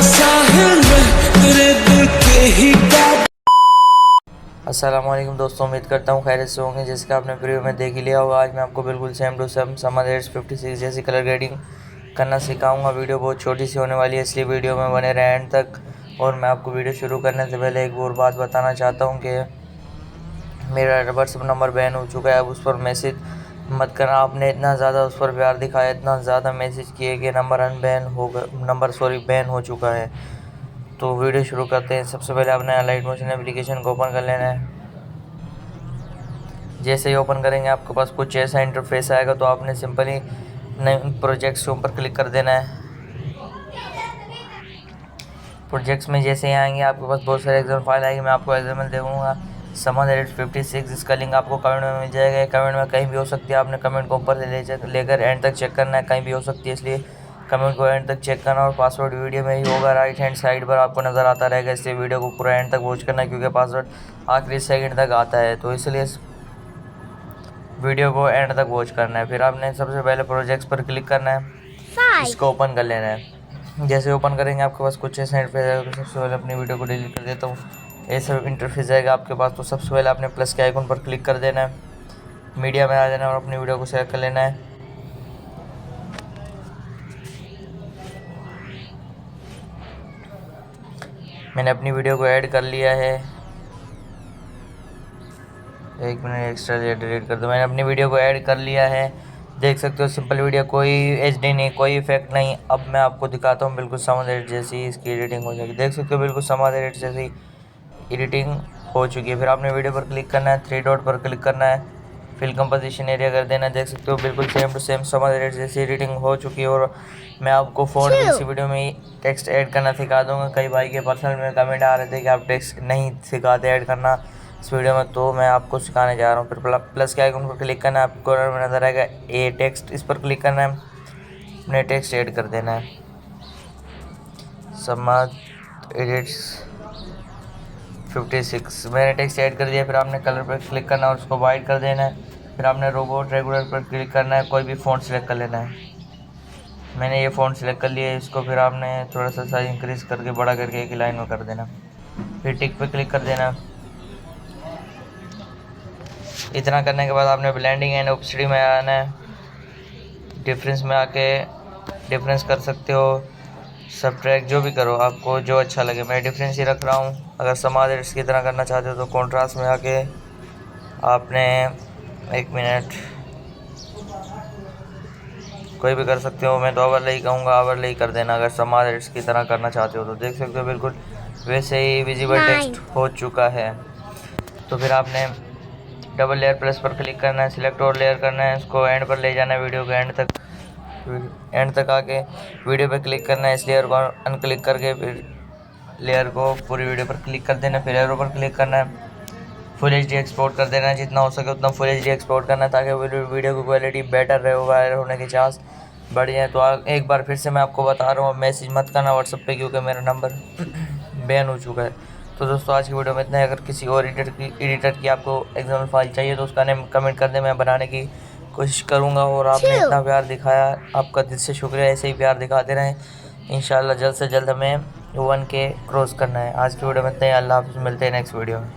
साहिल में तेरे दिल के ही अस्सलामुअलैकुम दोस्तों, उम्मीद करता हूँ खैरियत से होंगे। जैसे कि आपने प्रीव्यू में देख ही लिया होगा, आज मैं आपको बिल्कुल same to same summer ads 56 जैसी कलर ग्रेडिंग करना सिखाऊंगा। वीडियो बहुत छोटी सी होने वाली है, इसलिए वीडियो में बने रहें एंड तक। और मैं आपको वीडियो शुरू करने से पहले एक और बात बताना चाहता हूँ कि मेरा व्हाट्सअप नंबर बैन हो चुका है। अब उस पर मैसेज मत करना। आपने इतना ज़्यादा उस पर प्यार दिखाया, इतना ज़्यादा मैसेज किए कि नंबर बैन हो चुका है। तो वीडियो शुरू करते हैं। सबसे पहले आपने लाइट मोशन एप्लीकेशन को ओपन कर लेना है। जैसे ही ओपन करेंगे आपके पास कुछ ऐसा इंटरफेस आएगा, तो आपने सिंपली नए प्रोजेक्ट्स के ऊपर क्लिक कर देना है। प्रोजेक्ट्स में जैसे ही आएंगे आपके पास बहुत सारे एग्जाम फाइल आएगी। मैं आपको एग्जाम्पल दूंगा समर एडिट 56। इसका लिंक आपको कमेंट में मिल जाएगा। कमेंट में कहीं भी हो सकती है, आपने कमेंट को ऊपर से लेकर एंड तक चेक करना है। कहीं भी हो सकती है, इसलिए कमेंट को एंड तक चेक करना। और पासवर्ड वीडियो में ही होगा, राइट हैंड साइड पर आपको नज़र आता रहेगा। इसलिए वीडियो को पूरा एंड तक वॉच करना है, क्योंकि पासवर्ड आखिरी सेकंड तक आता है, तो इसलिए वीडियो को एंड तक वॉच करना है। फिर आपने सबसे पहले प्रोजेक्ट्स पर क्लिक करना है, इसको ओपन कर लेना है। जैसे ओपन करेंगे आपके पास कुछ ऐसा इंटरफेस आएगा। तो सबसे पहले अपनी वीडियो को डिलीट कर देता हूँ। ऐसा इंटरफेस आएगा आपके पास। तो सबसे पहले आपने प्लस के आइकन पर क्लिक कर देना है, मीडिया में आ जाना है और अपनी वीडियो को सेलेक्ट कर लेना है। मैंने अपनी वीडियो को ऐड कर लिया है। एक मिनट एक्स्ट्रा डिलीट कर दो। मैंने अपनी वीडियो को ऐड कर लिया है। देख सकते हो सिंपल वीडियो, कोई एचडी नहीं, कोई इफेक्ट नहीं। अब मैं आपको दिखाता हूँ बिल्कुल समर एडिट जैसी इसकी एडिटिंग हो जाएगी। देख सकते हो बिल्कुल समर एडिट जैसी एडिटिंग हो चुकी है। फिर आपने वीडियो पर क्लिक करना है, थ्री डॉट पर क्लिक करना है, फिल कंपोजिशन एरिया कर देना है। देख सकते हो बिल्कुल same to same summer edit जैसी एडिटिंग हो चुकी है। और मैं आपको फ़ॉन्ट भी इसी वीडियो में ही टेक्स्ट ऐड करना सिखा दूँगा। कई भाई के पर्सनल में कमेंट आ रहे थे कि आप टेक्स्ट नहीं सिखाते ऐड करना इस वीडियो में, तो मैं आपको सिखाने जा रहा हूँ। फिर प्लस के आइकन पर क्लिक करना है, आपको कॉर्नर में नजर आएगा ए टेक्स्ट, इस पर क्लिक करना है, अपने टेक्स्ट ऐड कर देना है। समर एडिट्स 56 मैंने टेक्स्ट ऐड कर दिया। फिर आपने कलर पर क्लिक करना है और उसको वाइट कर देना है। फिर आपने रोबोट रेगुलर पर क्लिक करना है, कोई भी फ़ॉन्ट सेलेक्ट कर लेना है। मैंने ये फ़ॉन्ट सेलेक्ट कर लिया है। इसको फिर आपने थोड़ा सा साइज इंक्रीज़ करके बड़ा करके एक ही लाइन में कर देना। फिर टिक पे क्लिक कर देना। इतना करने के बाद आपने ब्लेंडिंग एंड ऑप्सिडी में आना है। डिफरेंस में आके डिफरेंस कर सकते हो, सब्ट्रैक्ट जो भी करो, आपको जो अच्छा लगे। मैं डिफरेंस ही रख रहा हूँ। अगर समाज एड्स की तरह करना चाहते हो तो कॉन्ट्रास्ट में आके आपने एक मिनट कोई भी कर सकते हो। मैं तो ओवरले ही कहूँगा, ओवरले ही कर देना अगर समाज एड्स की तरह करना चाहते हो तो। देख सकते हो बिल्कुल वैसे ही विजिबल टेक्स्ट हो चुका है। तो फिर आपने डबल लेयर प्लस पर क्लिक करना है, सिलेक्ट और लेयर करना है, उसको एंड पर ले जाना है, वीडियो के एंड तक आके वीडियो पे क्लिक करना है। इस लेयर को अनक्लिक करके फिर लेयर को पूरी वीडियो पर क्लिक कर देना है। फिर एरो पर क्लिक करना है, फुल एच डी एक्सपोर्ट कर देना है। जितना हो सके उतना फुल एच डी एक्सपोर्ट करना है, ताकि वीडियो की क्वालिटी बेटर रहे, वायरल होने के चांस बढ़ जाए। तो एक बार फिर से मैं आपको बता रहा हूँ, मैसेज मत करना व्हाट्सअप पे, क्योंकि मेरा नंबर बैन हो चुका है। तो दोस्तों आज की वीडियो में इतना है। अगर किसी और एडिटर की आपको एग्जाम्पल फाइल चाहिए तो उसका नेम कमेंट कर दें, मैं बनाने की कोशिश करूँगा। और आपने इतना प्यार दिखाया, आपका दिल से शुक्रिया। ऐसे ही प्यार दिखाते रहें। इंशाल्लाह जल्द से जल्द हमें 1K क्रॉस करना है। आज की वीडियो में इतना ही। अल्लाह हाफ़िज़, मिलते हैं नेक्स्ट वीडियो में।